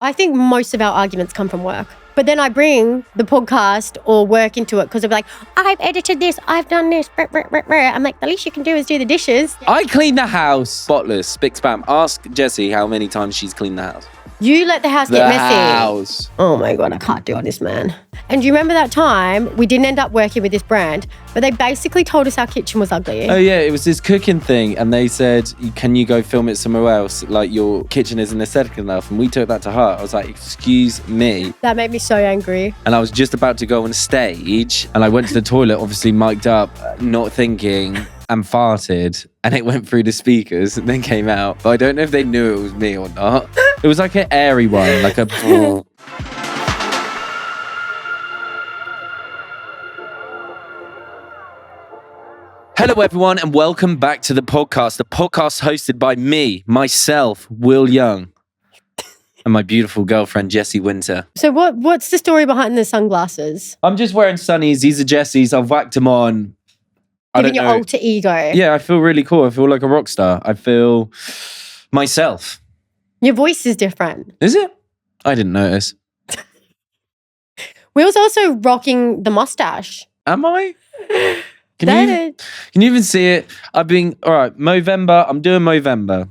I think most of our arguments come from work. But then I bring the podcast or work into it because they'll be like, I've edited this, I've done this. I'm like, the least you can do is do the dishes. I clean the house. Spotless, spick spam. Ask Jessie how many times she's cleaned the house. You let the house get messy. House. Oh my God, I can't do this, man. And do you remember that time we didn't end up working with this brand, but they basically told us our kitchen was ugly? Oh yeah, it was this cooking thing and they said, can you go film it somewhere else? Like your kitchen isn't aesthetic enough. And we took that to heart. I was like, excuse me. That made me so angry. And I was just about to go on stage and I went to the toilet, obviously mic'd up, not thinking, and farted. And it went through the speakers and then came out. But I don't know if they knew it was me or not. It was like an airy one, like a... Hello everyone and welcome back to the podcast hosted by me, myself, Will Young, and my beautiful girlfriend, Jessie Wynter. So what's the story behind the sunglasses? I'm just wearing sunnies. These are Jessie's. I've whacked them on. Giving your alter ego. Yeah, I feel really cool. I feel like a rock star. I feel myself. Your voice is different. Is it? I didn't notice. Will's also rocking the mustache. Am I? Can you even see it? All right, Movember. I'm doing Movember.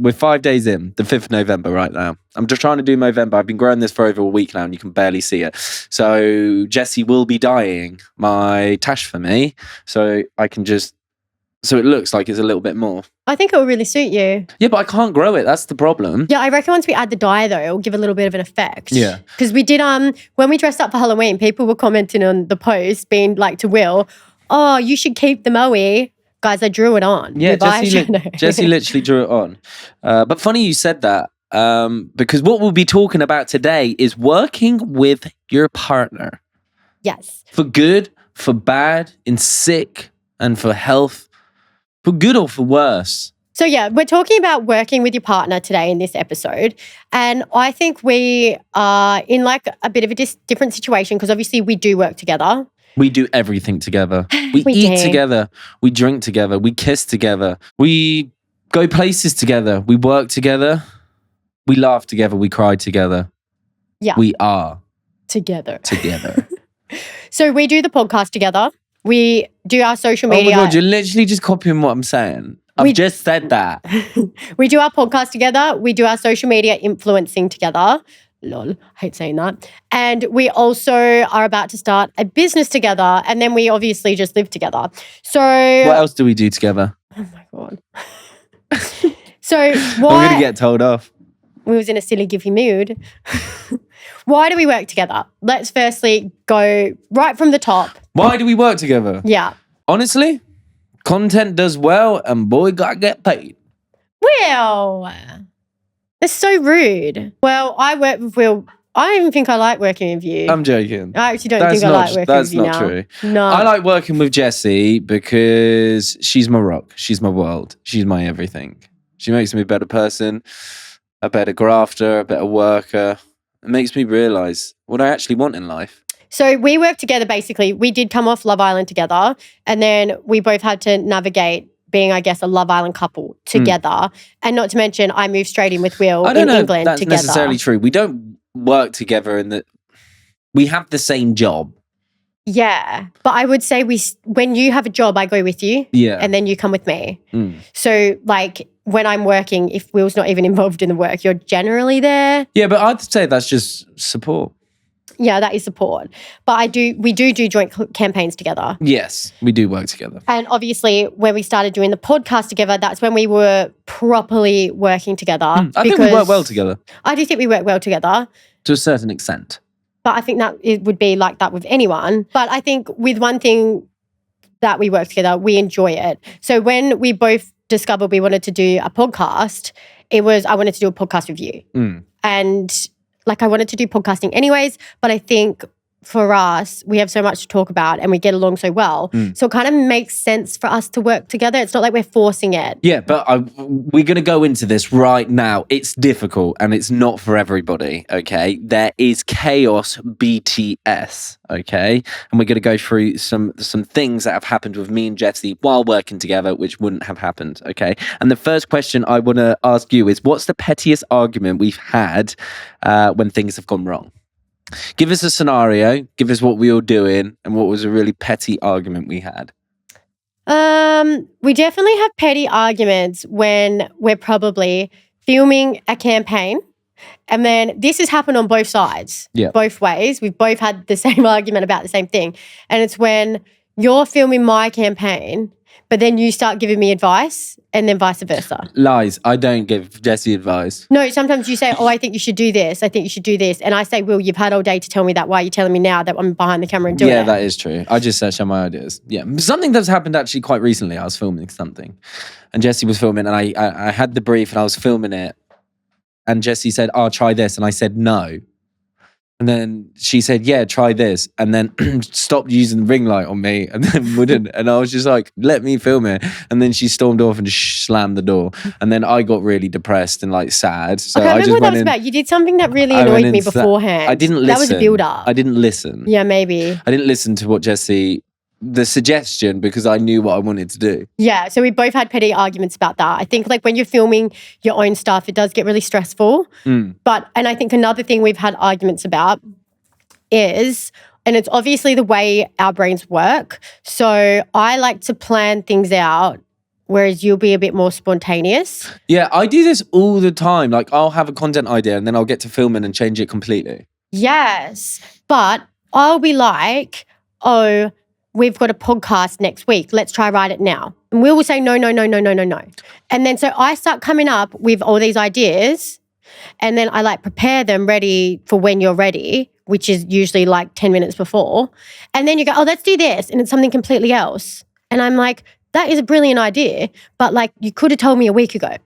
We're 5 days in, the 5th of November right now. I'm just trying to do Movember. I've been growing this for over a week now and you can barely see it. So Jessie will be dyeing my tash for me so it looks like it's a little bit more. I think it will really suit you. Yeah, but I can't grow it. That's the problem. Yeah, I reckon once we add the dye though, it'll give a little bit of an effect. Yeah. Because we did, when we dressed up for Halloween, people were commenting on the post being like to Will, oh, you should keep the moe. Guys, I drew it on. Yeah, Jessie literally drew it on. But funny you said that because what we'll be talking about today is working with your partner. Yes. For good, for bad, in sick, and for health. For good or for worse. So yeah, we're talking about working with your partner today in this episode. And I think we are in like a bit of a different situation because obviously we do work together. We do everything together. We eat together. We drink together. We kiss together. We go places together. We work together. We laugh together. We cry together. Yeah. We are. Together. So we do the podcast together. We do our social media. Oh my God, you're literally just copying what I'm saying. I've just said that. We do our podcast together. We do our social media influencing together. Lol, I hate saying that. And we also are about to start a business together. And then we obviously just live together. So what else do we do together? Oh my God. So I'm going to get told off. We was in a silly givey mood. Why do we work together? Let's firstly go right from the top. Why do we work together? Yeah. Honestly, content does well and boy got to get paid. Well, that's so rude. Well, I work with Will. I don't even think I like working with you. I'm joking. I actually don't think I like working with you now. That's not true. No. I like working with Jessie because she's my rock. She's my world. She's my everything. She makes me a better person, a better grafter, a better worker. It makes me realise what I actually want in life. So we work together basically. We did come off Love Island together and then we both had to navigate being, I guess, a Love Island couple together. And not to mention, I moved straight in with Will in England that's together. Necessarily true. We don't work together in that we have the same job. Yeah. But I would say when you have a job, I go with you. Yeah. And then you come with me. So like when I'm working, if Will's not even involved in the work, you're generally there. Yeah, but I'd say that's just support. Yeah, that is support. But we do joint campaigns together. Yes, we do work together. And obviously, when we started doing the podcast together, that's when we were properly working together. I think we work well together. I do think we work well together. To a certain extent. But I think that it would be like that with anyone. But I think with one thing that we work together, we enjoy it. So when we both discovered we wanted to do a podcast, I wanted to do a podcast with you. And like I wanted to do podcasting anyways, but I think for us, we have so much to talk about and we get along so well. So it kind of makes sense for us to work together. It's not like we're forcing it. Yeah, but we're going to go into this right now. It's difficult and it's not for everybody, okay? There is chaos BTS, okay? And we're going to go through some things that have happened with me and Jessie while working together, which wouldn't have happened, okay? And the first question I want to ask you is, what's the pettiest argument we've had when things have gone wrong? Give us a scenario, give us what we were doing and what was a really petty argument we had. We definitely have petty arguments when we're probably filming a campaign. And then this has happened on both sides, both ways. We've both had the same argument about the same thing. And it's when you're filming my campaign, but then you start giving me advice and then vice versa. Lies. I don't give Jessie advice. No, sometimes you say, I think you should do this. I think you should do this. And I say, Will, you've had all day to tell me that. Why are you telling me now that I'm behind the camera and doing it? Yeah, that is true. I just share my ideas. Yeah. Something that's happened actually quite recently. I was filming something and Jessie was filming and I had the brief and I was filming it. And Jessie said, try this. And I said, no. And then she said, yeah, try this. And then stopped using the ring light on me and then wouldn't. And I was just like, let me film it. And then she stormed off and just slammed the door. And then I got really depressed and like sad. So I remember what that was about. You did something that really annoyed me beforehand. I didn't listen. That was a build-up. I didn't listen. Yeah, maybe. I didn't listen to what the suggestion because I knew what I wanted to do. Yeah, so we both had petty arguments about that. I think like when you're filming your own stuff, it does get really stressful. And I think another thing we've had arguments about is, and it's obviously the way our brains work. So I like to plan things out, whereas you'll be a bit more spontaneous. Yeah, I do this all the time. Like I'll have a content idea and then I'll get to filming and change it completely. Yes, but I'll be like, we've got a podcast next week. Let's try write it now. And we will say, no. And then so I start coming up with all these ideas and then I like prepare them ready for when you're ready, which is usually like 10 minutes before. And then you go, let's do this. And it's something completely else. And I'm like, that is a brilliant idea. But like you could have told me a week ago.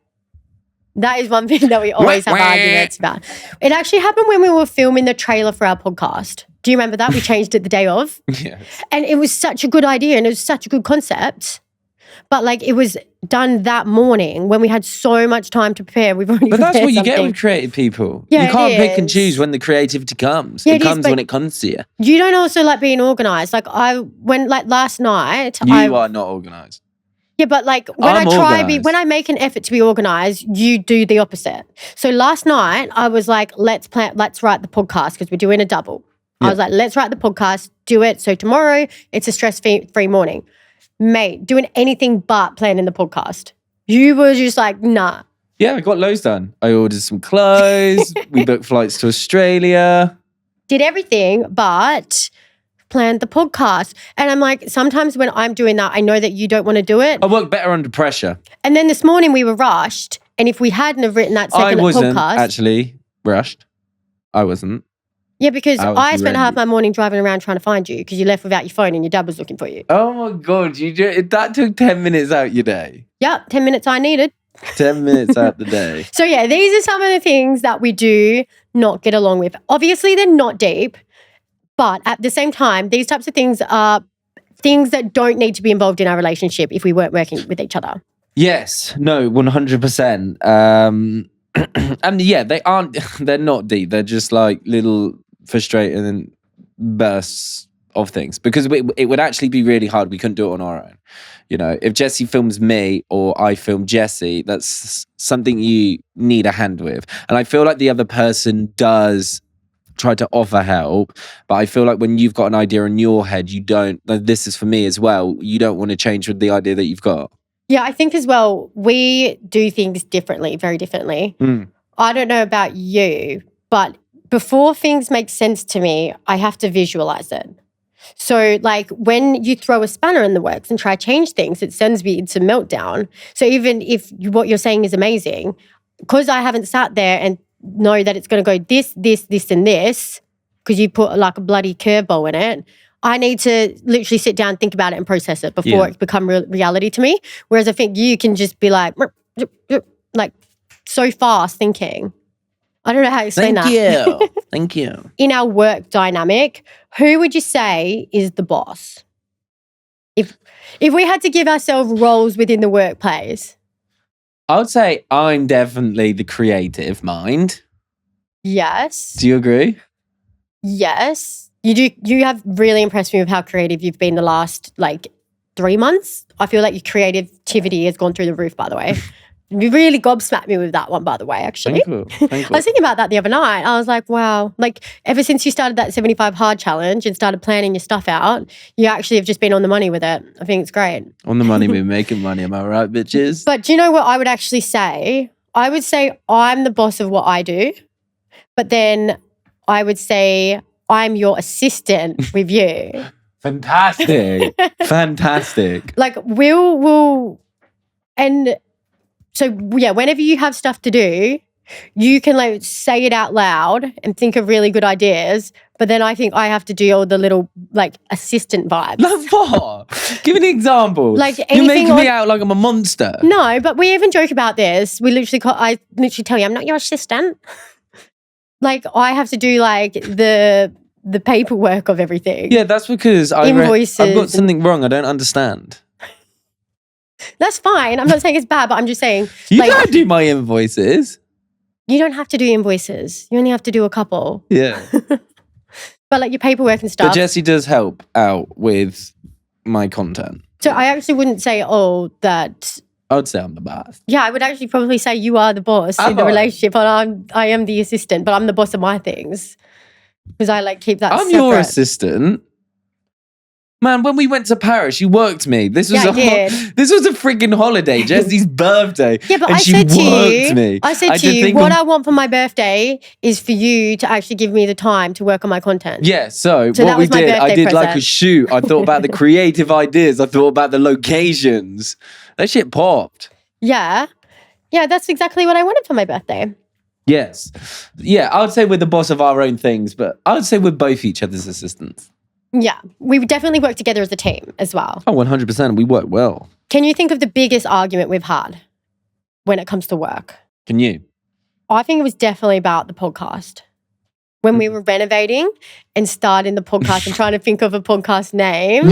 That is one thing that we always have arguments about. It actually happened when we were filming the trailer for our podcast. Do you remember that? We changed it the day of. Yes. And it was such a good idea and it was such a good concept. But like it was done that morning when we had so much time to prepare. But that's what you get with creative people. Yeah, you can't pick and choose when the creativity comes. It comes when it comes to you. You don't also like being organised. Like last night. You are not organised. Yeah, but like when I make an effort to be organised, you do the opposite. So last night I was like, let's write the podcast because we're doing a double. I was like, let's write the podcast, do it. So tomorrow it's a stress-free morning. Mate, doing anything but planning the podcast. You were just like, nah. Yeah, I got loads done. I ordered some clothes. We booked flights to Australia. Did everything but planned the podcast. And I'm like, sometimes when I'm doing that, I know that you don't want to do it. I work better under pressure. And then this morning we were rushed. And if we hadn't have written that second podcast. I wasn't actually rushed. I wasn't. Yeah, because I spent half my morning driving around trying to find you because you left without your phone and your dad was looking for you. Oh my God, that took 10 minutes out your day. Yep, 10 minutes I needed. 10 minutes out the day. So yeah, these are some of the things that we do not get along with. Obviously, they're not deep, but at the same time, these types of things are things that don't need to be involved in our relationship if we weren't working with each other. Yes, no, 100%. And yeah, they're not deep. They're just like little frustrating bursts of things because it would actually be really hard. We couldn't do it on our own. You know, if Jessie films me or I film Jessie, that's something you need a hand with. And I feel like the other person does try to offer help, but I feel like when you've got an idea in your head, you don't, this is for me as well, you don't want to change with the idea that you've got. Yeah, I think as well, we do things differently, very differently. I don't know about you, but before things make sense to me, I have to visualize it. So like when you throw a spanner in the works and try to change things, it sends me into meltdown. So even if what you're saying is amazing, because I haven't sat there and know that it's going to go this, and this, because you put like a bloody curveball in it, I need to literally sit down, think about it and process it before it become reality to me. Whereas I think you can just be like so fast thinking. I don't know how to explain Thank that. you. Thank you. In our work dynamic, who would you say is the boss? If we had to give ourselves roles within the workplace. I would say I'm definitely the creative mind. Yes. Do you agree? Yes. You do. You have really impressed me with how creative you've been the last 3 months. I feel like your creativity has gone through the roof, by the way. You really gobsmacked me with that one, by the way, actually. Thank you. Thank you. I was thinking about that the other night. I was like, wow, ever since you started that 75 hard challenge and started planning your stuff out, you actually have just been on the money with it. I think it's great. On the money, we're making money. Am I right, bitches? But do you know what I would actually say? I would say I'm the boss of what I do, but then I would say I'm your assistant with you. Fantastic. Fantastic. we'll and so yeah, whenever you have stuff to do, you can say it out loud and think of really good ideas, but then I think I have to do all the little assistant vibes. Like what? Give an example. You're making me out like I'm a monster. No, but we even joke about this. I literally tell you, I'm not your assistant. I have to do the paperwork of everything. Yeah, that's because Invoices I've got something wrong. I don't understand. That's fine. I'm not saying it's bad, but I'm just saying you don't do my invoices. You don't have to do invoices. You only have to do a couple. Yeah. But your paperwork and stuff. But Jessie does help out with my content. So I actually wouldn't say, that. I would say I'm the boss. Yeah, I would actually probably say you are the boss in the relationship, and I am the assistant, but I'm the boss of my things because I keep that. I'm your assistant. Man, when we went to Paris, you worked me. This was this was a freaking holiday, Jessie's birthday. Yeah, but and I she said to worked you, me. I said to you, what I want for my birthday is for you to actually give me the time to work on my content. Yeah, so what we did, I did a shoot. I thought about the creative ideas. I thought about the locations. That shit popped. Yeah. Yeah, that's exactly what I wanted for my birthday. Yes. Yeah, I would say we're the boss of our own things, but I would say we're both each other's assistants. Yeah, we definitely work together as a team as well. Oh, 100%. We work well. Can you think of the biggest argument we've had when it comes to work? Can you? I think it was definitely about the podcast. When we were renovating and starting the podcast and trying to think of a podcast name,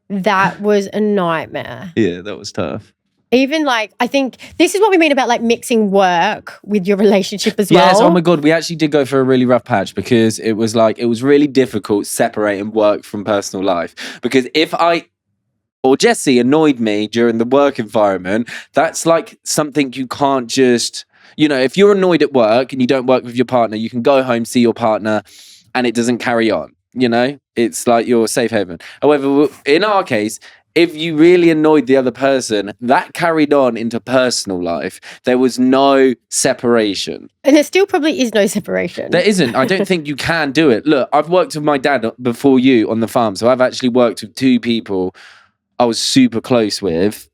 that was a nightmare. Yeah, that was tough. Even I think this is what we mean about mixing work with your relationship as well. Yes, oh my God, we actually did go for a really rough patch because it was really difficult separating work from personal life. Because if I or Jessie annoyed me during the work environment, that's something you can't just, if you're annoyed at work and you don't work with your partner, you can go home, see your partner and it doesn't carry on, It's your safe haven. However, in our case, if you really annoyed the other person, that carried on into personal life. There was no separation. And there still probably is no separation. There isn't. I don't think you can do it. Look, I've worked with my dad before you on the farm. So I've actually worked with two people I was super close with.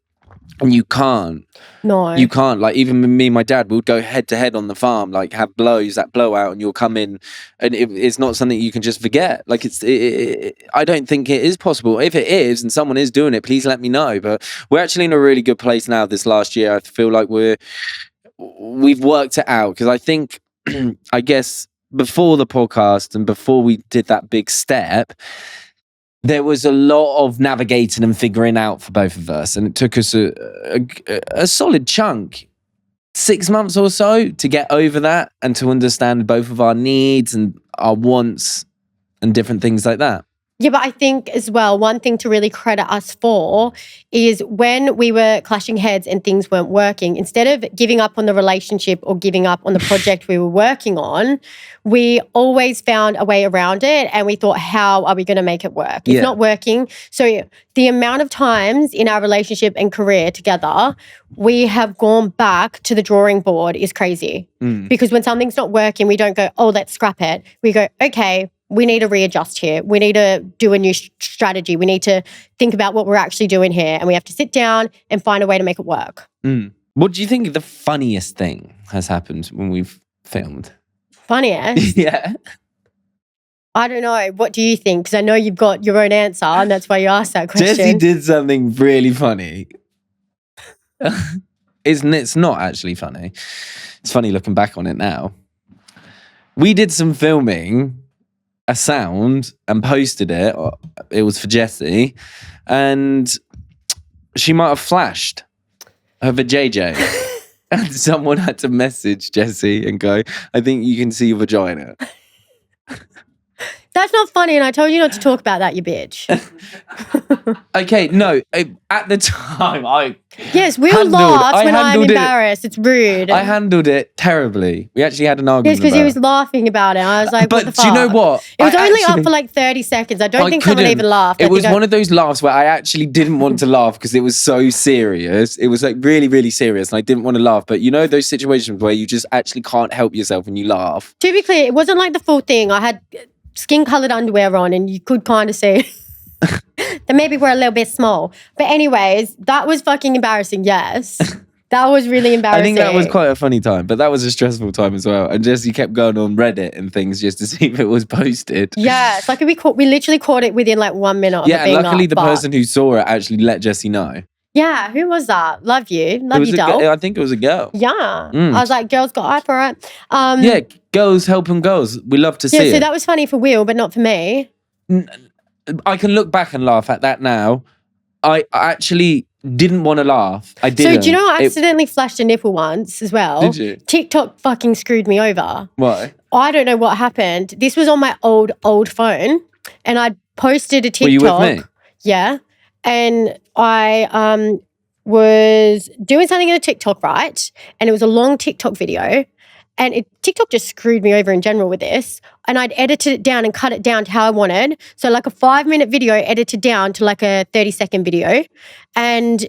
And you can't. No. You can't. Even with me and my dad, we would go head to head on the farm, have that blowout, and you'll come in, and it's not something you can just forget. I don't think it is possible. If it is, and someone is doing it, please let me know. But we're actually in a really good place now this last year. I feel like we've worked it out because I think, I guess, before the podcast and before we did that big step, there was a lot of navigating and figuring out for both of us. And it took us a solid chunk, 6 months or so, to get over that and to understand both of our needs and our wants and different things like that. Yeah, but I think as well, one thing to really credit us for is when we were clashing heads and things weren't working, instead of giving up on the relationship or giving up on the project we were working on, we always found a way around it and we thought, how are we going to make it work? It's not working. So the amount of times in our relationship and career together, we have gone back to the drawing board is crazy. Because when something's not working, we don't go, oh, let's scrap it. We go, okay, we need to readjust here. We need to do a new strategy. We need to think about what we're actually doing here. And we have to sit down and find a way to make it work. What do you think the funniest thing has happened when we've filmed? Funniest? Yeah. I don't know. What do you think? Because I know you've got your own answer and that's why you asked that question. Jessie did something really funny. It's not actually funny. It's funny looking back on it now. We did some filming, a sound, and posted it. It was for Jessie. And she might have flashed her vajayjay. And someone had to message Jessie and go, I think you can see your vagina. That's not funny, and I told you not to talk about that, you bitch. Okay, no. At the time, Yes, Will handled- laughs I when I'm handled it- embarrassed. It's rude. I handled it terribly. We actually had an Yes, argument because he about was laughing about it. I was like, what the But fuck? do you know what? It was I only actually- up for like 30 seconds. I don't I think someone couldn't. even laughed. It was one of those laughs where I actually didn't want to laugh because it was so serious. It was like really, really serious, and I didn't want to laugh. But you know those situations where you just actually can't help yourself and you laugh. To be clear, it wasn't like the full thing. I had skin-coloured underwear on and you could kind of see that maybe we're a little bit small. But anyways, that was fucking embarrassing, yes. That was really embarrassing. I think that was quite a funny time, but that was a stressful time as well. And Jessie kept going on Reddit and things just to see if it was posted. Yeah, it's like we literally caught it within like 1 minute of it Yeah, and being luckily up, the but- person who saw it actually let Jessie know. Yeah, who was that? Love you. It Love was you, a doll. I think it was a girl. Yeah. Mm. I was like, girls got eye for it. Yeah, girls helping girls. We love to see Yeah, so it. that was funny for Will, but not for me. I can look back and laugh at that now. I actually didn't want to laugh. I didn't. So do you know I accidentally flashed a nipple once as well? Did you? TikTok fucking screwed me over. Why? I don't know what happened. This was on my old phone, and I posted a TikTok. Were you with me? Yeah. And I was doing something in a TikTok, right? And it was a long TikTok video. And TikTok just screwed me over in general with this. And I'd edited it down and cut it down to how I wanted. So like a 5-minute video edited down to like a 30-second video. And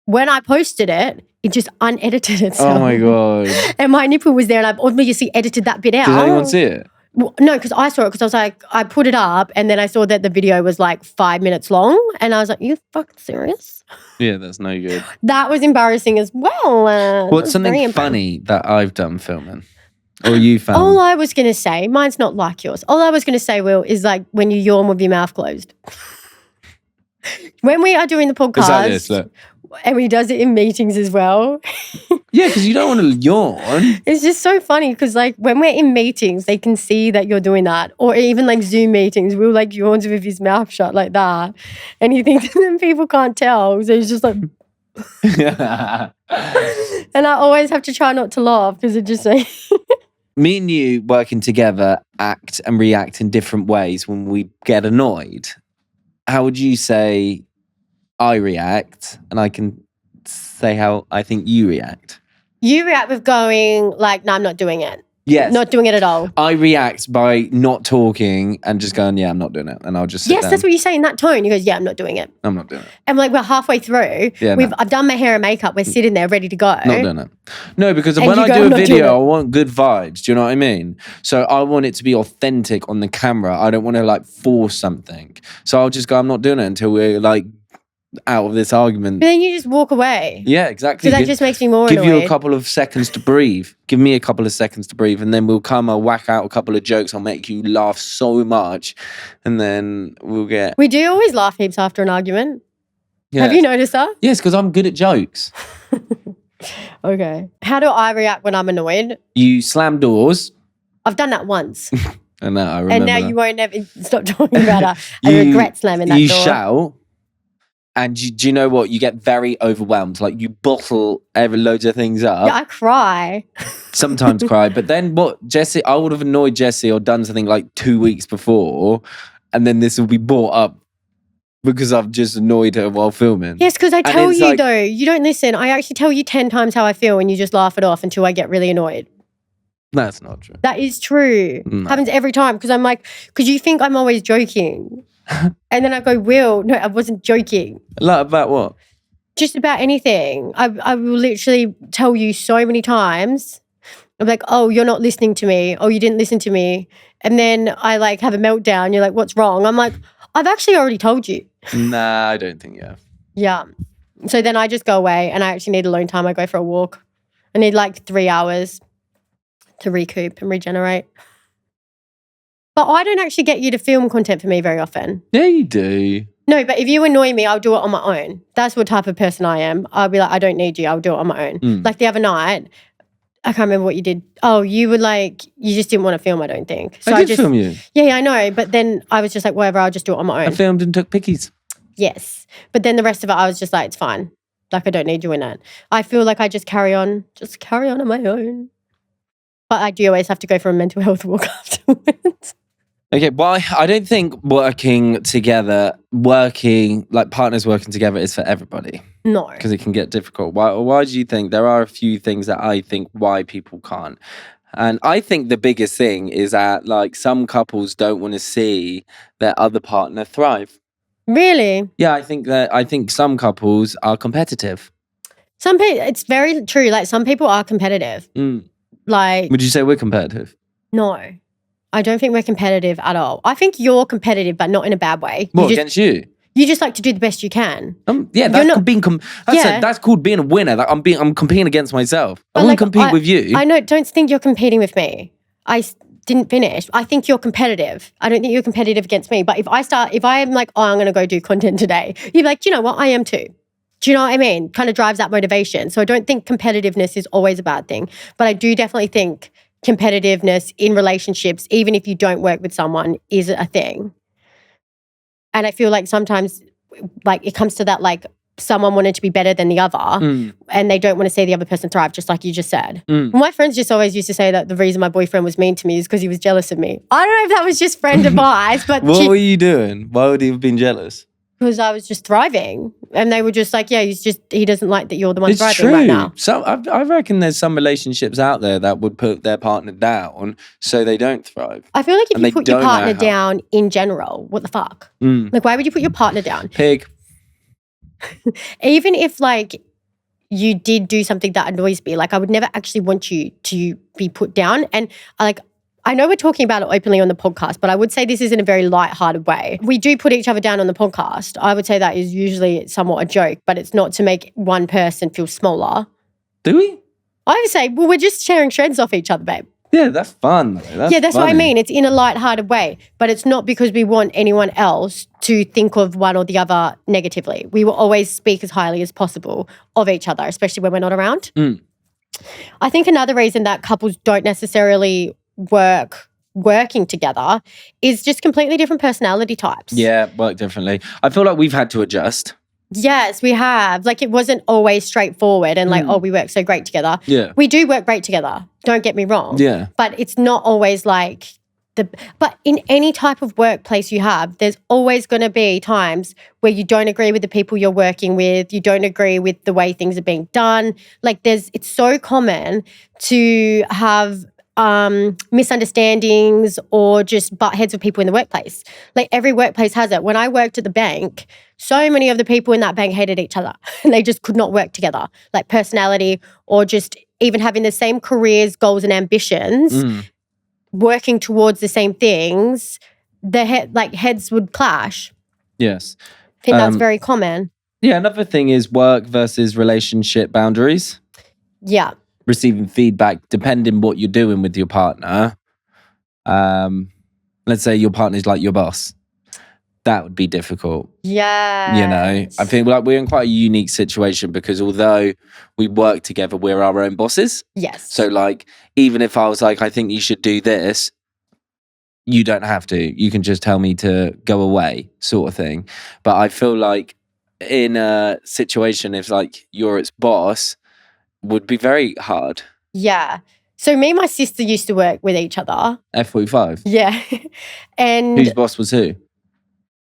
when I posted it, it just unedited itself. Oh my God. And my nipple was there and I've obviously edited that bit out. Did anyone see it? Well, no, because I saw it because I was like, I put it up and then I saw that the video was like 5 minutes long. And I was like, you fucking serious? Yeah, that's no good. That was embarrassing as well. What's something funny that I've done filming? Or you found? All I was going to say, mine's not like yours. All I was going to say, Will, is like when you yawn with your mouth closed. When we are doing the podcast, It's like this, look. and he does it in meetings as well. Yeah, because you don't want to yawn. It's just so funny because like when we're in meetings, they can see that you're doing that. Or even like Zoom meetings, Will like yawns with his mouth shut like that. And he thinks that people can't tell. So he's just like, and I always have to try not to laugh because it just like... Me and you working together act and react in different ways when we get annoyed. How would you say I react? And I can say how I think you react. You react with going like, no, I'm not doing it. Yes. Not doing it at all. I react by not talking and just going, yeah, I'm not doing it. And I'll just sit Yes, down. that's what you say in that tone. He goes, yeah, I'm not doing it. I'm not doing it. And like we're halfway through. Yeah, I've done my hair and makeup. We're sitting there ready to go. Not doing it. No, because And when you I go, do "I'm a not doing video, it." I want good vibes. Do you know what I mean? So I want it to be authentic on the camera. I don't want to like force something. So I'll just go, I'm not doing it until we're like out of this argument. But then you just walk away. Yeah, exactly. Because that just makes me more Give annoyed. you a couple of seconds to breathe. Give me a couple of seconds to breathe, and then I'll whack out a couple of jokes. I'll make you laugh so much, and then we'll get. We do always laugh heaps after an argument. Yeah. Have you noticed that? Yes, because I'm good at jokes. Okay. How do I react when I'm annoyed? You slam doors, I've done that once. and now I remember. And now that. you won't ever stop talking about it. I You- regret slamming that You door. shout, and do you know what? You get very overwhelmed. Like you bottle loads of things up. Yeah, I cry. Sometimes cry, but then what? Jessie, I would have annoyed Jessie or done something like 2 weeks before, and then this will be brought up because I've just annoyed her while filming. Yes, because I And tell it's you like- though, you don't listen. I actually tell you 10 times how I feel and you just laugh it off until I get really annoyed. That's not true. That is true. No. Happens every time because I'm like, because you think I'm always joking. And then I go, Will, no, I wasn't joking. Like about what? Just about anything. I will literally tell you so many times. I'm like, oh, you're not listening to me. Oh, you didn't listen to me. And then I like have a meltdown. You're like, what's wrong? I'm like, I've actually already told you. Nah, I don't think you have. Yeah. So then I just go away and I actually need alone time. I go for a walk. I need like 3 hours to recoup and regenerate. But I don't actually get you to film content for me very often. Yeah, you do. No, but if you annoy me, I'll do it on my own. That's what type of person I am. I'll be like, I don't need you. I'll do it on my own. Mm. Like the other night, I can't remember what you did. Oh, you were like, you just didn't want to film, I don't think. So I did film you. Yeah, I know. But then I was just like, whatever, I'll just do it on my own. I filmed and took pickies. Yes. But then the rest of it, I was just like, it's fine. Like, I don't need you in it. I feel like I just carry on on my own. But I do always have to go for a mental health walk afterwards. Okay, well, I don't think working together, like partners working together is for everybody. No. Because it can get difficult. Why do you think? There are a few things that I think why people can't. And I think the biggest thing is that like some couples don't want to see their other partner thrive. Really? Yeah, I think some couples are competitive. Some people, it's very true. Like some people are competitive. Like, would you say we're competitive? No, I don't think we're competitive at all. I think you're competitive, but not in a bad way. What, against you? You just like to do the best you can. Yeah, that's called being a winner. Like I'm competing against myself. I wouldn't compete with you. I know. Don't think you're competing with me. I didn't finish. I think you're competitive. I don't think you're competitive against me. But if I am like, oh, I'm going to go do content today, you're like, do you know what? I am too. Do you know what I mean? Kind of drives that motivation. So I don't think competitiveness is always a bad thing. But I do definitely think competitiveness in relationships, even if you don't work with someone, is a thing. And I feel like sometimes like it comes to that like someone wanted to be better than the other and they don't want to see the other person thrive, just like you just said. My friends just always used to say that the reason my boyfriend was mean to me is because he was jealous of me. I don't know if that was just friend advice, but what were you doing? Why would he have been jealous? Because I was just thriving. And they were just like, yeah, he doesn't like that you're the one it's thriving true. right now. So I reckon there's some relationships out there that would put their partner down so they don't thrive. I feel like if you put your partner down in general, what the fuck? Like, why would you put your partner down? Pig. Even if like you did do something that annoys me, like I would never actually want you to be put down. And I know we're talking about it openly on the podcast, but I would say this is in a very light-hearted way. We do put each other down on the podcast. I would say that is usually somewhat a joke, but it's not to make one person feel smaller. Do we? I would say, well, we're just sharing shreds off each other, babe. Yeah, that's fun. That's what I mean. It's in a light-hearted way, but it's not because we want anyone else to think of one or the other negatively. We will always speak as highly as possible of each other, especially when we're not around. I think another reason that couples don't necessarily working together is just completely different personality types. Yeah, work differently. I feel like we've had to adjust. Yes, we have. Like it wasn't always straightforward and like, oh, we work so great together. Yeah. We do work great together. Don't get me wrong. Yeah. But it's not always like but in any type of workplace you have, there's always going to be times where you don't agree with the people you're working with. You don't agree with the way things are being done. Like it's so common to have misunderstandings or just butt heads with people in the workplace. Like every workplace has it. When I worked at the bank, so many of the people in that bank hated each other and they just could not work together. Like personality or just even having the same careers, goals and ambitions, working towards the same things, heads would clash. Yes. I think that's very common. Yeah, another thing is work versus relationship boundaries. Yeah. Receiving feedback depending what you're doing with your partner. Let's say your partner's like your boss. That would be difficult. Yeah. You know, I think like we're in quite a unique situation because although we work together, we're our own bosses. Yes. So like, even if I was like, I think you should do this, you don't have to. You can just tell me to go away sort of thing. But I feel like in a situation, if like you're its boss, would be very hard. Yeah. So me and my sister used to work with each other. F45? Yeah. And whose boss was who?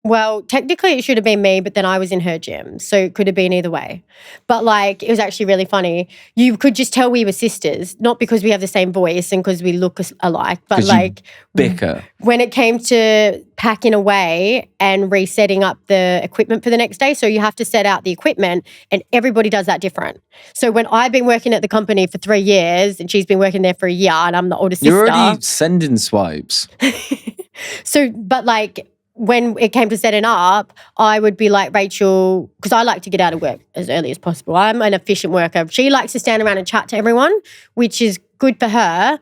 Well, technically it should have been me, but then I was in her gym. So it could have been either way. But like, it was actually really funny. You could just tell we were sisters, not because we have the same voice and because we look alike, but like bicker. When it came to packing away and resetting up the equipment for the next day. So you have to set out the equipment and everybody does that different. So when I've been working at the company for 3 years and she's been working there for a year and I'm the older sister. You're already sending swipes. So, but like, when it came to setting up, I would be like, Rachel, because I like to get out of work as early as possible. I'm an efficient worker. She likes to stand around and chat to everyone, which is good for her.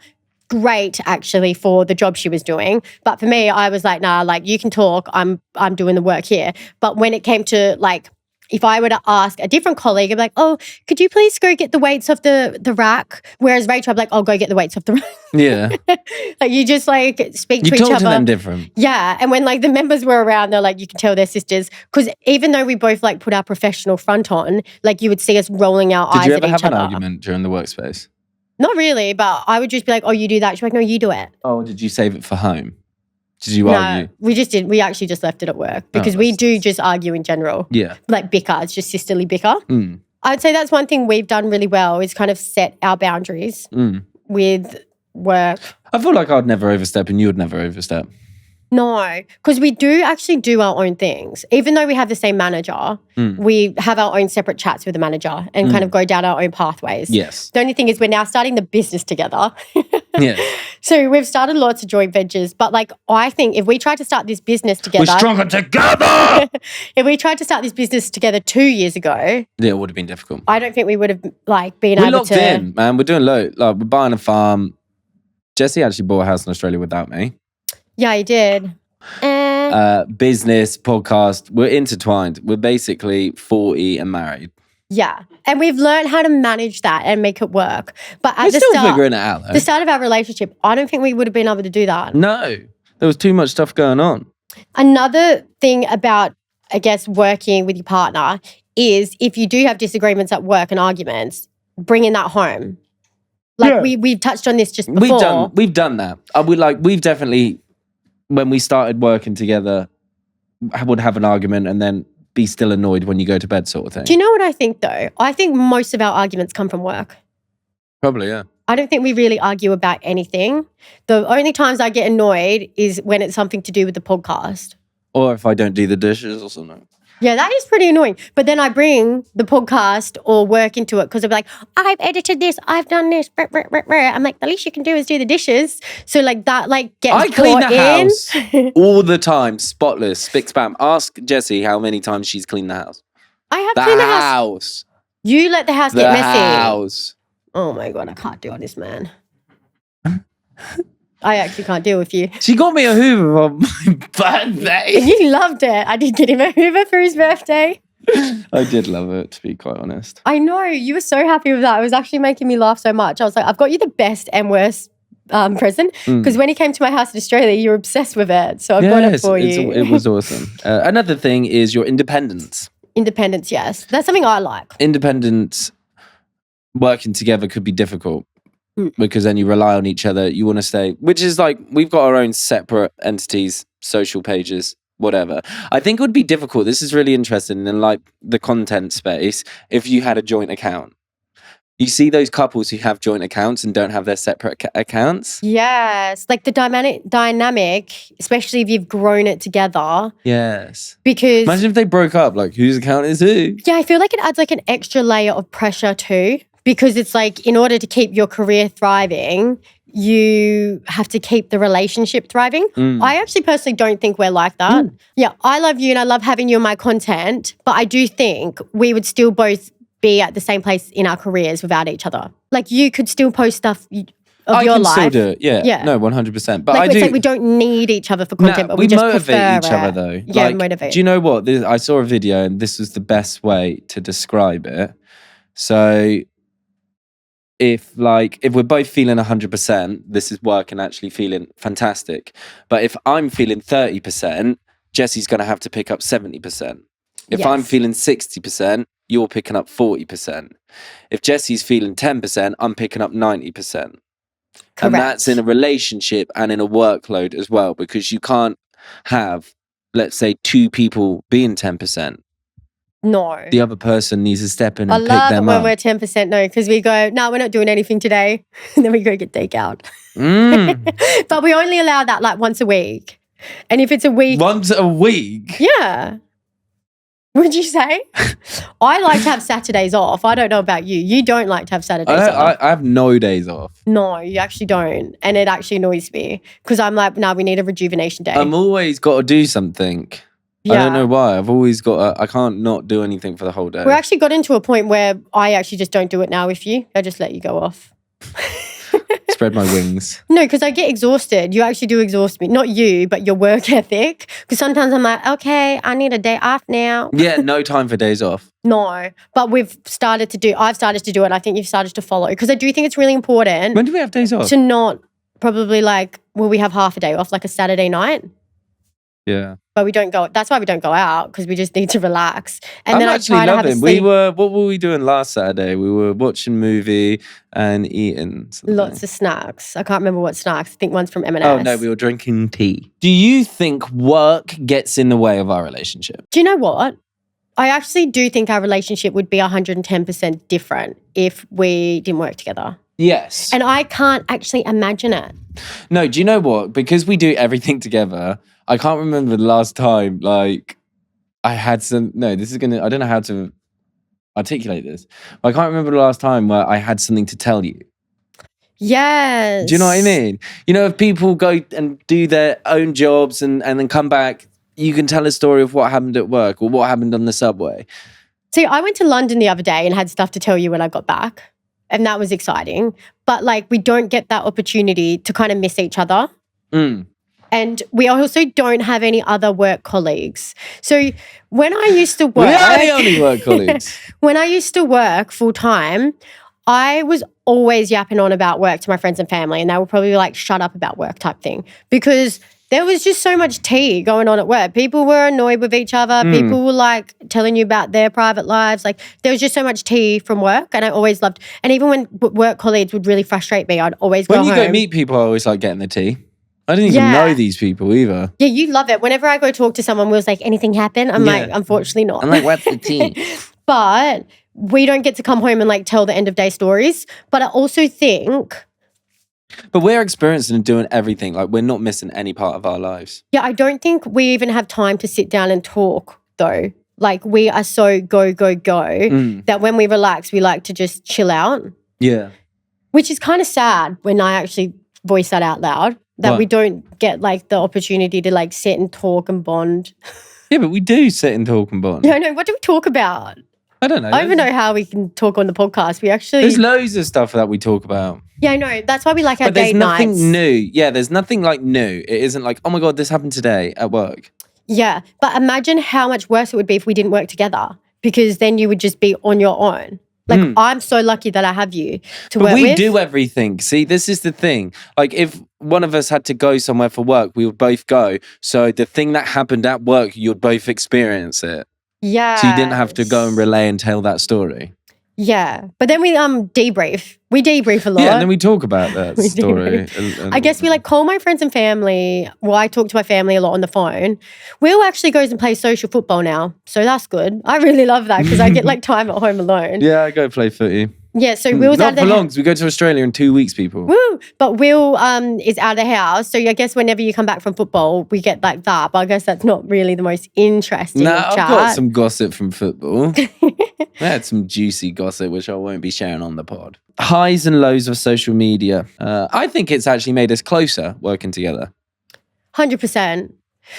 Great, actually, for the job she was doing. But for me, I was like, nah, like you can talk. I'm doing the work here. But when it came to like if I were to ask a different colleague, I'd be like, oh, could you please go get the weights off the rack? Whereas Rachel, I'd be like, I'll go get the weights off the rack. Yeah. Like you just like speak You to each talk other. to them different. Yeah. And when like the members were around, they're like, you can tell they're sisters. Because even though we both like put our professional front on, like you would see us rolling our eyes Did you at ever each have an other. argument during the workspace? Not really, but I would just be like, oh, you do that. She'd be like, no, you do it. Oh, did you save it for home? Did you No, argue? we just didn't. We actually just left it at work because we do just argue in general. Yeah. Like bicker. It's just sisterly bicker. Mm. I'd say that's one thing we've done really well is kind of set our boundaries with work. I feel like I'd never overstep and you would never overstep. No, because we do actually do our own things. Even though we have the same manager, we have our own separate chats with the manager and kind of go down our own pathways. Yes. The only thing is we're now starting the business together. Yes. So we've started lots of joint ventures. But like I think if we tried to start this business together. We're stronger together! If we tried to start this business together 2 years ago. Yeah, it would have been difficult. I don't think we would have like been We're able locked to. in, man. We're doing low. Like, we're buying a farm. Jessie actually bought a house in Australia without me. Yeah, you did. Business, podcast, we're intertwined. We're basically 40 and married. Yeah. And we've learned how to manage that and make it work. But at We're the still start, figuring it out, though. the start of our relationship, I don't think we would have been able to do that. No, there was too much stuff going on. Another thing about, I guess, working with your partner is if you do have disagreements at work and arguments, bringing that home. Like we've touched on this just before. We've done that. We've definitely, when we started working together, would have an argument and then be still annoyed when you go to bed, sort of thing. Do you know what I think though? I think most of our arguments come from work. Probably, yeah. I don't think we really argue about anything. The only times I get annoyed is when it's something to do with the podcast. Or if I don't do the dishes or something. Yeah, that is pretty annoying. But then I bring the podcast or work into it because I'll be like, I've edited this, I've done this. I'm like, the least you can do is do the dishes. So like that gets I clean the in. house all the time, spotless, spick spam. Ask Jessie how many times she's cleaned the house. I have The cleaned the house. house. You let the house The get messy. house. Oh my God, I can't deal with this man. I actually can't deal with you. She got me a Hoover on my birthday. You loved it. I did get him a Hoover for his birthday. I did love it, to be quite honest. I know. You were so happy with that. It was actually making me laugh so much. I was like, I've got you the best and worst present. Because when he came to my house in Australia, you were obsessed with it. So I've got it for you. It was awesome. Another thing is your independence. Independence, yes. That's something I like. Independence, working together could be difficult. Because then you rely on each other. You want to stay, which is like, we've got our own separate entities, social pages, whatever. I think it would be difficult. This is really interesting in like the content space. If you had a joint account, you see those couples who have joint accounts and don't have their separate accounts. Yes. Like the dynamic, especially if you've grown it together. Yes. Because imagine if they broke up, like whose account is who? Yeah, I feel like it adds like an extra layer of pressure too. Because it's like, in order to keep your career thriving, you have to keep the relationship thriving. I actually personally don't think we're like that. Yeah, I love you and I love having you in my content, but I do think we would still both be at the same place in our careers without each other. Like you could still post stuff of your life. I can still do it, yeah. No, 100%. But like, it's like we don't need each other for content, but we just motivate each prefer other it. though. Yeah, like, motivate. Do you know what? I saw a video and this was the best way to describe it. So if we're both feeling 100%, this is work and actually feeling fantastic. But if I'm feeling 30%, Jessie's going to have to pick up 70%. If I'm feeling 60%, you're picking up 40%. If Jessie's feeling 10%, I'm picking up 90%. Correct. And that's in a relationship and in a workload as well, because you can't have, let's say, two people being 10%. No. The other person needs to step in and pick them up. I love it when we're 10% no, because we go, no, we're not doing anything today. And then we go get takeout. But we only allow that like once a week. And if it's a week. Once a week? Yeah. Would you say? I like to have Saturdays off. I don't know about you. You don't like to have Saturdays off. I have no days off. No, you actually don't. And it actually annoys me because I'm like, no, we need a rejuvenation day. I'm always got to do something. Yeah. I don't know why. I've always got I can't not do anything for the whole day. We actually got into a point where I actually just don't do it now with you. I just let you go off. It's spread my wings. No, because I get exhausted. You actually do exhaust me. Not you, but your work ethic. Because sometimes I'm like, okay, I need a day off now. Yeah, no time for days off. No, but I've started to do it. I think you've started to follow. Because I do think it's really important. When do we have days off? To not probably we have half a day off, like a Saturday night. Yeah. But we don't go, that's why we don't go out, because we just need to relax. And I'm then actually I try to have a sleep. what were we doing last Saturday? We were watching a movie and eating something. Lots of snacks. I can't remember what snacks. I think one's from M&S. Oh no, we were drinking tea. Do you think work gets in the way of our relationship? Do you know what? I actually do think our relationship would be 110% different if we didn't work together. Yes. And I can't actually imagine it. No, do you know what? Because we do everything together, I can't remember the last time, I had some... No, I don't know how to articulate this. I can't remember the last time where I had something to tell you. Yes. Do you know what I mean? You know, if people go and do their own jobs and then come back, you can tell a story of what happened at work or what happened on the subway. See, I went to London the other day and had stuff to tell you when I got back. And that was exciting. But we don't get that opportunity to kind of miss each other. Mm. And we also don't have any other work colleagues. So when I used to work... We are the only work colleagues. When I used to work full time, I was always yapping on about work to my friends and family, and they were probably like, shut up about work type thing. Because there was just so much tea going on at work. People were annoyed with each other. People were telling you about their private lives. There was just so much tea from work, and I always loved... And even when work colleagues would really frustrate me, I'd always go home. When you go meet people, I always like getting the tea. I didn't even know these people either. Yeah, you love it. Whenever I go talk to someone who's like, anything happen? I'm like, unfortunately not. I'm like, what's the tea? But we don't get to come home and tell the end of day stories. But I also think... But we're experiencing and doing everything. We're not missing any part of our lives. Yeah, I don't think we even have time to sit down and talk though. We are so go, that when we relax, we like to just chill out. Yeah. Which is kind of sad when I actually voice that out loud. That we don't get the opportunity to sit and talk and bond. Yeah, but we do sit and talk and bond. Yeah, no, what do we talk about? I don't know. I don't even know how we can talk on the podcast. There's loads of stuff that we talk about. Yeah, I know. That's why we like our date nights. But there's nothing new. Yeah, there's nothing new. It isn't oh my God, this happened today at work. Yeah, but imagine how much worse it would be if we didn't work together, because then you would just be on your own. I'm so lucky that I have you to work with. But we do everything. See, this is the thing. If one of us had to go somewhere for work, we would both go. So the thing that happened at work, you'd both experience it. Yeah. So you didn't have to go and relay and tell that story. Yeah. But then we debrief. We debrief a lot. Yeah, and then we talk about that story. I guess we call my friends and family. Well, I talk to my family a lot on the phone. Will actually goes and plays social football now. So that's good. I really love that because I get time at home alone. Yeah, I go play footy. Yeah, so Will's out of the house. Not for long, because we go to Australia in 2 weeks, people. Woo! But Will is out of the house, so I guess whenever you come back from football, we get that. But I guess that's not really the most interesting chat. I've got some gossip from football. I had some juicy gossip, which I won't be sharing on the pod. Highs and lows of social media. I think it's actually made us closer working together. 100%.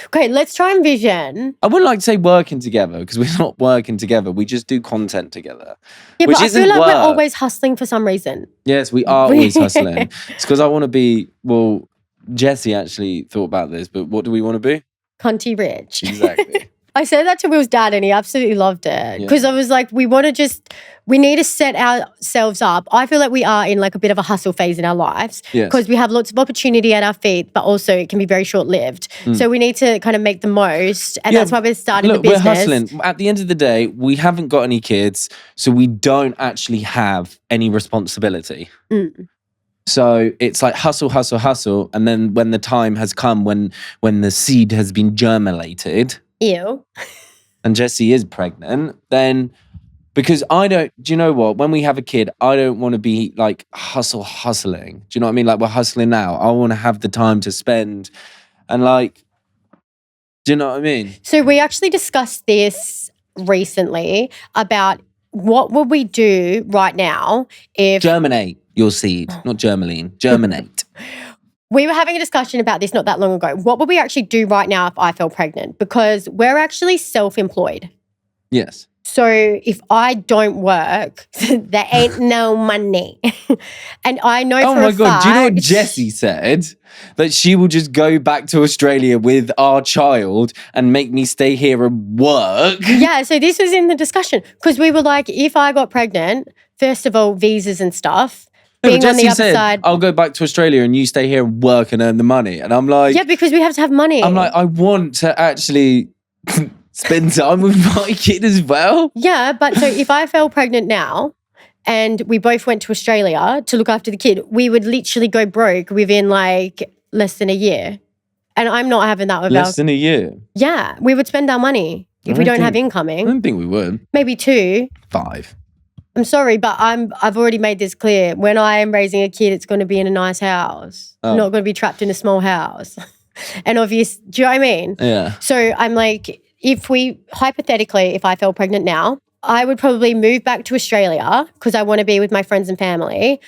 Okay, let's try and vision. I wouldn't like to say working together because we're not working together. We just do content together. Yeah, but I feel like we're always hustling for some reason. Yes, we are always hustling. It's because I want to be, Jessie actually thought about this, but what do we want to be? Cunty rich. Exactly. I said that to Will's dad and he absolutely loved it. Because I was like, we need to set ourselves up. I feel like we are in a bit of a hustle phase in our lives. Because we have lots of opportunity at our feet, but also it can be very short-lived. So we need to kind of make the most. And that's why we're starting the business. We're hustling. At the end of the day, we haven't got any kids, so we don't actually have any responsibility. So it's hustle, hustle, hustle. And then when the time has come, when the seed has been germinated... Ew. And Jessie is pregnant, then because do you know what? When we have a kid, I don't want to be hustling. Do you know what I mean? We're hustling now. I want to have the time to spend and do you know what I mean? So we actually discussed this recently about what would we do right now if... Germinate your seed, not germaline, germinate. We were having a discussion about this not that long ago. What would we actually do right now if I fell pregnant? Because we're actually self-employed. Yes. So if I don't work, there ain't no money. And I know Oh for my a God. fact. Do you know what Jessie said? That she will just go back to Australia with our child and make me stay here and work. Yeah, so this was in the discussion because we were like, if I got pregnant, first of all, visas and stuff, No, being but on the Jessie other said, side. I'll go back to Australia and you stay here and work and earn the money. And I'm like, Yeah, because we have to have money. I'm like, I want to actually spend time with my kid as well. Yeah, but so if I fell pregnant now and we both went to Australia to look after the kid, we would literally go broke within like less than a year. And I'm not having that with Less than a year. Yeah, we would spend our money if we don't have I incoming. don't think we would. Maybe 2. 5. I'm sorry, but I've already made this clear. When I am raising a kid, it's going to be in a nice house. Oh. I'm not going to be trapped in a small house. And obviously, do you know what I mean? Yeah. So I'm like, if I fell pregnant now, I would probably move back to Australia because I want to be with my friends and family.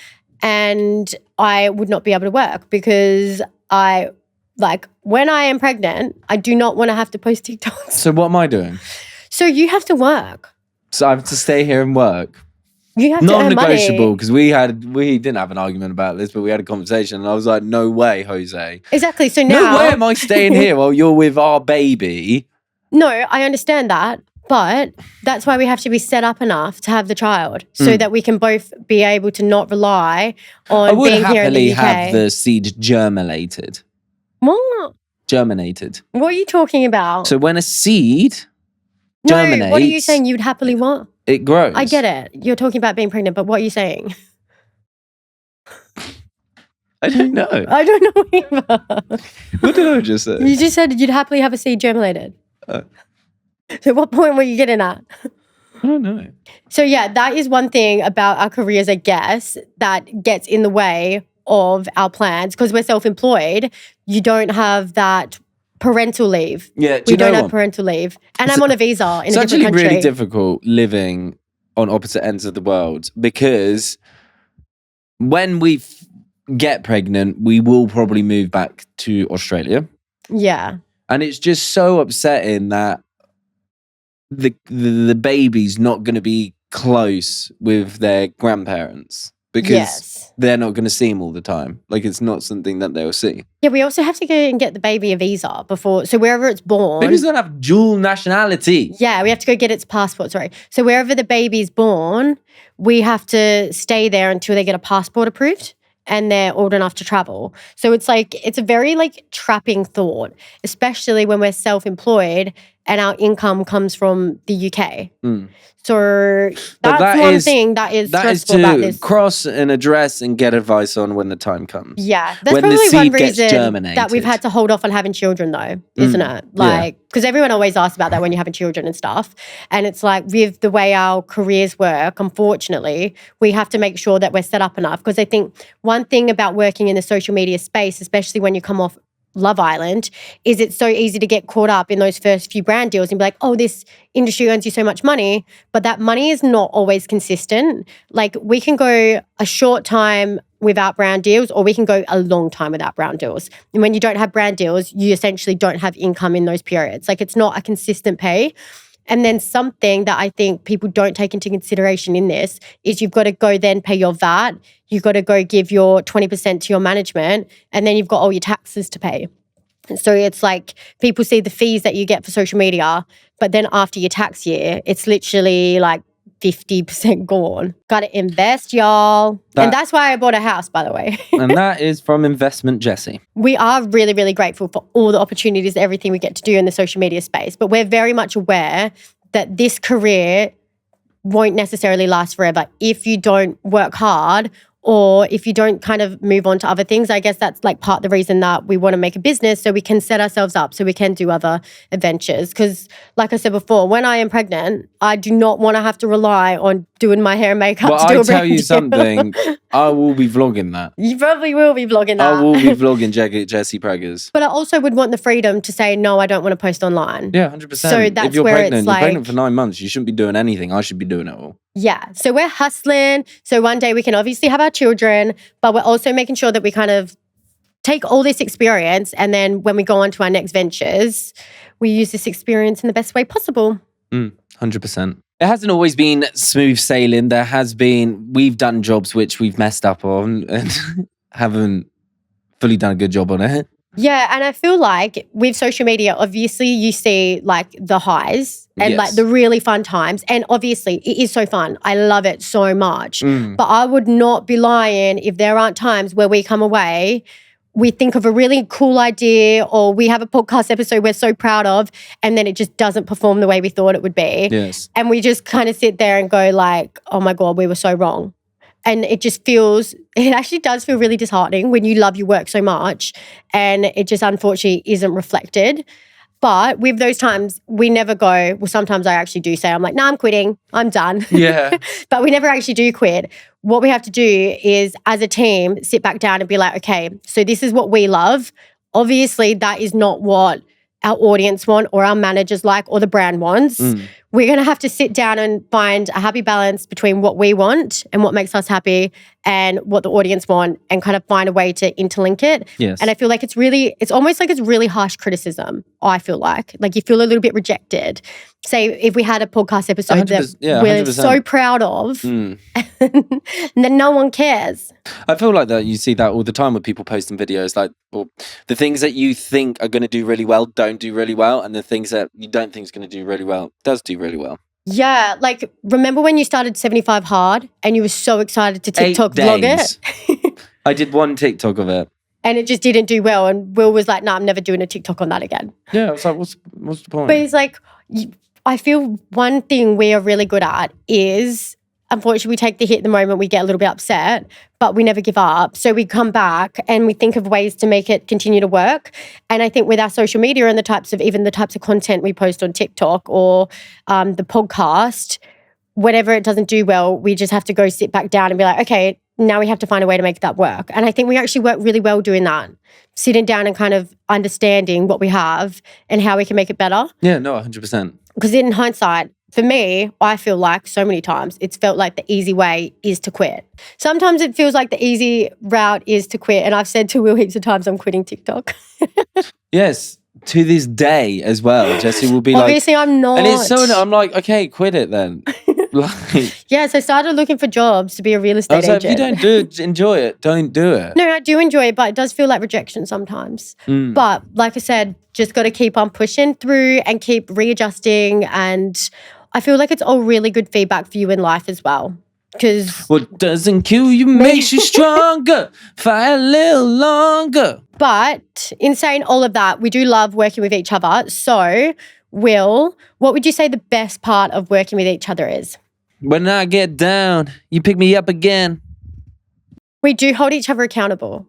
And I would not be able to work because when I am pregnant, I do not want to have to post TikToks. So what am I doing? So you have to work. So I have to stay here and work. You have to earn money. Non-negotiable, because we didn't have an argument about this, but we had a conversation and I was like, no way, Jose. Exactly. So now. No way am I staying here while you're with our baby. No, I understand that. But that's why we have to be set up enough to have the child so that we can both be able to not rely on being here in the UK. I would happily have the seed germinated. What? Germinated. What are you talking about? So when a seed germinates. No, what are you saying you'd happily want? It grows. I get it. You're talking about being pregnant, but what are you saying? I don't know. I don't know either. What did I just say? You just said you'd happily have a seed germinated. So what point were you getting at? I don't know. So yeah, that is one thing about our careers, I guess, that gets in the way of our plans because we're self-employed. You don't have that parental leave. Yeah, we don't have parental leave. And I'm on a visa in a different country. It's actually really difficult living on opposite ends of the world because when we get pregnant, we will probably move back to Australia. Yeah. And it's just so upsetting that the baby's not going to be close with their grandparents because they're not going to see him all the time. Like, it's not something that they'll see. Yeah, we also have to go and get the baby a visa before. So wherever it's born. Babies don't have dual nationality. Yeah, we have to go get its passport, sorry. So wherever the baby's born, we have to stay there until they get a passport approved and they're old enough to travel. So it's a very trapping thought, especially when we're self-employed and our income comes from the UK. So that's one thing that is stressful about this. That is to cross and address and get advice on when the time comes. Yeah, that's when probably the seed one gets reason germinated. that we've had to hold off on having children though, isn't it? Because everyone always asks about that when you're having children and stuff. And it's with the way our careers work, unfortunately, we have to make sure that we're set up enough. Because I think one thing about working in the social media space, especially when you come off Love Island, is it's so easy to get caught up in those first few brand deals and be like, oh, this industry earns you so much money, but that money is not always consistent. We can go a short time without brand deals or we can go a long time without brand deals. And when you don't have brand deals, you essentially don't have income in those periods. It's not a consistent pay. And then something that I think people don't take into consideration in this is you've got to go then pay your VAT, you've got to go give your 20% to your management, and then you've got all your taxes to pay. So it's people see the fees that you get for social media, but then after your tax year, it's literally 50% gone. Got to invest, y'all. And that's why I bought a house, by the way. And that is from Investment Jessie. We are really, really grateful for all the opportunities, everything we get to do in the social media space. But we're very much aware that this career won't necessarily last forever if you don't work hard or if you don't kind of move on to other things. I guess that's part of the reason that we want to make a business so we can set ourselves up so we can do other adventures. Because like I said before, when I am pregnant, I do not want to have to rely on doing my hair and makeup to do a brand deal. I'll tell you something, I will be vlogging that. You probably will be vlogging that. I will be vlogging Jessie Preggers. But I also would want the freedom to say, no, I don't want to post online. Yeah, 100%. So that's if you're where pregnant, it's you're pregnant for 9 months, you shouldn't be doing anything. I should be doing it all. Yeah. So we're hustling. So one day we can obviously have our children, but we're also making sure that we kind of take all this experience and then when we go on to our next ventures, we use this experience in the best way possible. 100%. It hasn't always been smooth sailing. We've done jobs which we've messed up on and haven't fully done a good job on it. Yeah, and I feel like with social media, obviously you see like the highs and like the really fun times. And obviously it is so fun. I love it so much. But I would not be lying if there aren't times where we come away, we think of a really cool idea or we have a podcast episode we're so proud of and then it just doesn't perform the way we thought it would be. Yes. And we just kind of sit there and go like, oh my God, we were so wrong. And it actually does feel really disheartening when you love your work so much and it just unfortunately isn't reflected. But with those times, we never go, well, sometimes I actually do say, I'm like, I'm quitting, I'm done. Yeah. But we never actually do quit. What we have to do is, as a team, sit back down and be like, okay, so this is what we love. Obviously, that is not what our audience want or our managers like or the brand wants. We're going to have to sit down and find a happy balance between what we want and what makes us happy and what the audience want and kind of find a way to interlink it. Yes. And I feel like it's almost like it's really harsh criticism, I feel like you feel a little bit rejected. Say if we had a podcast episode that we're 100%. so proud of and then no one cares. I feel like that you see that all the time with people posting videos like, well, the things that you think are going to do really well don't do really well, and the things that you don't think is going to do really well does do really well. Yeah, like remember when you started 75 Hard and you were so excited to TikTok vlog it? I did one TikTok of it. And it just didn't do well. And Will was like, I'm never doing a TikTok on that again. Yeah, I was like, what's the point? But he's like, I feel one thing we are really good at is, unfortunately, we take the hit the moment we get a little bit upset, but we never give up. So we come back and we think of ways to make it continue to work. And I think with our social media and the types of content we post on TikTok or the podcast, whatever it doesn't do well, we just have to go sit back down and be like, okay, now we have to find a way to make that work. And I think we actually work really well doing that. Sitting down and kind of understanding what we have and how we can make it better. Yeah, no, 100%. Because in hindsight, for me, I feel like so many times it's felt like the easy way is to quit. Sometimes it feels like the easy route is to quit. And I've said to Will heaps of times I'm quitting TikTok. Yes, to this day as well. Jessie will be obviously I'm not. And it's so, I'm like, okay, quit it then. Yes, I started looking for jobs to be a real estate agent. If you don't enjoy it, don't do it. No, I do enjoy it, but it does feel like rejection sometimes. But like I said, just got to keep on pushing through and keep readjusting. And I feel like it's all really good feedback for you in life as well. Because what doesn't kill you makes you stronger. Fight a little longer. But in saying all of that, we do love working with each other. So Will, what would you say the best part of working with each other is? When I get down, you pick me up again. We do hold each other accountable.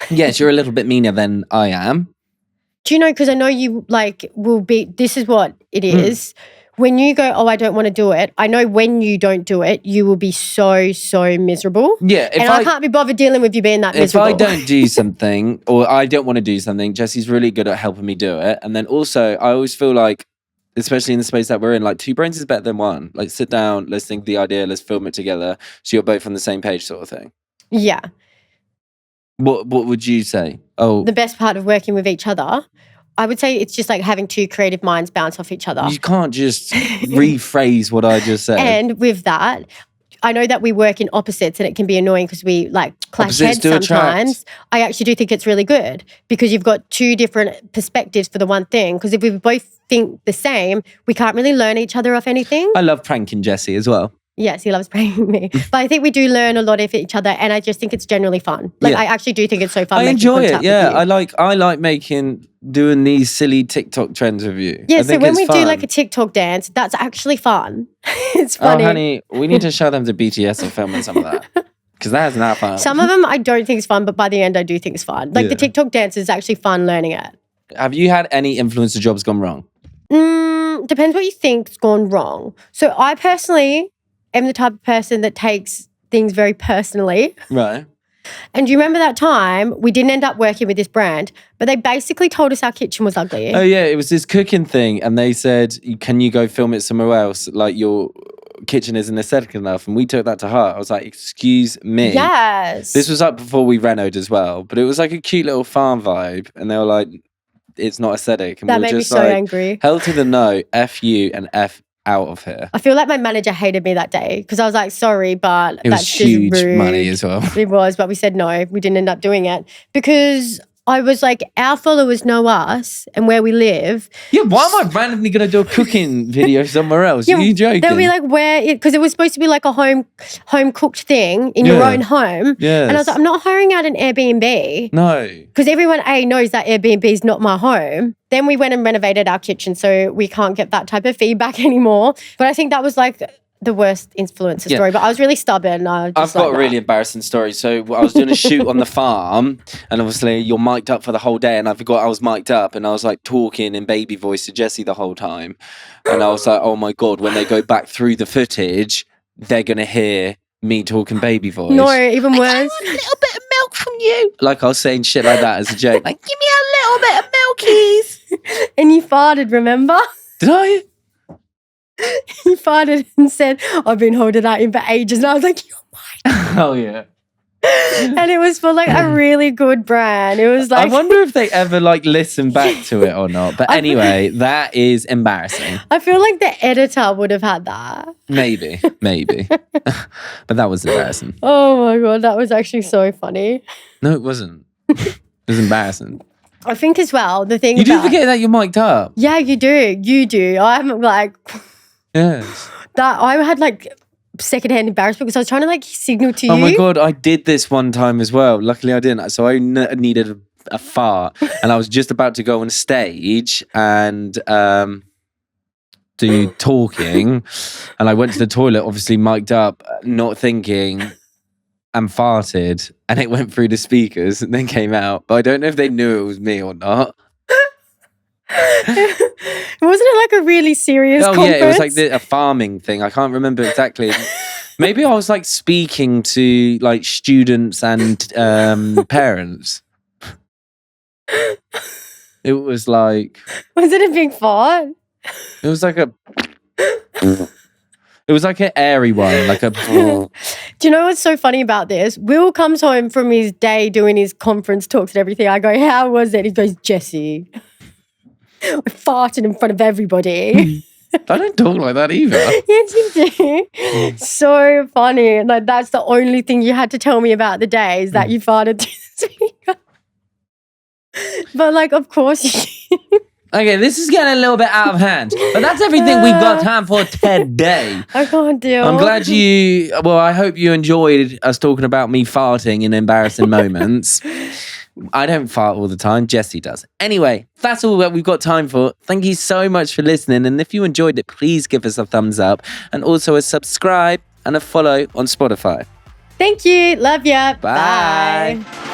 Yes, you're a little bit meaner than I am. Do you know, because I know you will be, this is what it is. When you go, oh, I don't want to do it, I know when you don't do it, you will be so, so miserable. Yeah. And I can't be bothered dealing with you being that miserable. If I don't do something or I don't want to do something, Jessie's really good at helping me do it. And then also, I always feel like, especially in the space that we're in, like 2 brains is better than 1. Like sit down, let's think the idea, let's film it together. So you're both on the same page sort of thing. Yeah. What would you say? Oh, the best part of working with each other, I would say it's just like having 2 creative minds bounce off each other. You can't just rephrase what I just said. And with that, I know that we work in opposites and it can be annoying because we like clash heads sometimes. I actually do think it's really good because you've got 2 different perspectives for the one thing. Because if we both think the same, we can't really learn each other off anything. I love pranking Jessie as well. Yes, he loves pranking me. But I think we do learn a lot of each other and I just think it's generally fun. I actually do think it's so fun. I enjoy it, yeah. I like doing these silly TikTok trends with you. Yeah, so when we do like a TikTok dance, that's actually fun. It's funny. Oh, honey, we need to show them to BTS and film some of that. Because that is not fun. Some of them I don't think is fun, but by the end I do think it's fun. Like the TikTok dance is actually fun learning it. Have you had any influencer jobs gone wrong? Depends what you think's gone wrong. So I personally am the type of person that takes things very personally. Right. And do you remember that time we didn't end up working with this brand, but they basically told us our kitchen was ugly? Oh yeah, it was this cooking thing and they said, can you go film it somewhere else? Like your kitchen isn't aesthetic enough. And we took that to heart. I was like, excuse me. Yes. This was like before we renoed as well, but it was like a cute little farm vibe. And they were like, it's not aesthetic. And that we were made just me so like, angry. Hell to the no, F you and F out of here. I feel like my manager hated me that day because I was like, sorry, but It was that's huge just rude. money as well. It was, but we said no. We didn't end up doing it because I was like, our followers know us and where we live. Yeah, why am I randomly going to do a cooking video somewhere else? Yeah, Are you joking? They'll be like, because it was supposed to be like a home cooked thing in your own home. Yes. And I was like, I'm not hiring out an Airbnb. No. Because everyone, knows that Airbnb is not my home. Then we went and renovated our kitchen, so we can't get that type of feedback anymore. But I think that was like the worst influencer story. But I was really stubborn. I've got a really embarrassing story. So I was doing a shoot on the farm, and obviously you're mic'd up for the whole day, and I forgot I was mic'd up, and I was like talking in baby voice to Jessie the whole time. And I was like, oh my God, when they go back through the footage, they're going to hear me talking baby voice. No, even worse. I want a little bit of milk from you. Like I was saying shit like that as a joke. Like, give me a little bit of milkies. And you farted, remember? Did I? He farted and said, I've been holding that in for ages. And I was like, you're mine. Oh, yeah. And it was for like a really good brand. It was like, I wonder if they ever like listen back to it or not. But anyway, that is embarrassing. I feel like the editor would have had that. Maybe. But that was embarrassing. Oh my God, that was actually so funny. No, it wasn't. It was embarrassing. I think as well, the thing You do forget that you're mic'd up. Yeah, you do. You do. I'm like... Yes. That I had like secondhand embarrassment because I was trying to like signal to you. Oh my God, I did this one time as well. Luckily I didn't. So I needed a fart and I was just about to go on stage and do talking, and I went to the toilet, obviously mic'd up, not thinking, and farted, and it went through the speakers and then came out. But I don't know if they knew it was me or not. Wasn't it like a really serious conference? Yeah, it was like a farming thing. I can't remember exactly. Maybe I was like speaking to like students and parents. It was like... Was it a big fart? It was like a... It was like an airy one, like a... Do you know what's so funny about this? Will comes home from his day doing his conference talks and everything. I go, how was it? He goes, Jessie, I farted in front of everybody. I don't talk like that either. Yes, you do. So funny. Like, that's the only thing you had to tell me about the day is that you farted to the speaker. But like, of course you... Okay, this is getting a little bit out of hand, but that's everything we've got time for today. I can't deal. I'm glad I hope you enjoyed us talking about me farting in embarrassing moments. I don't fart all the time. Jessie does. Anyway, that's all that we've got time for. Thank you so much for listening. And if you enjoyed it, please give us a thumbs up and also a subscribe and a follow on Spotify. Thank you. Love ya. Bye. Bye.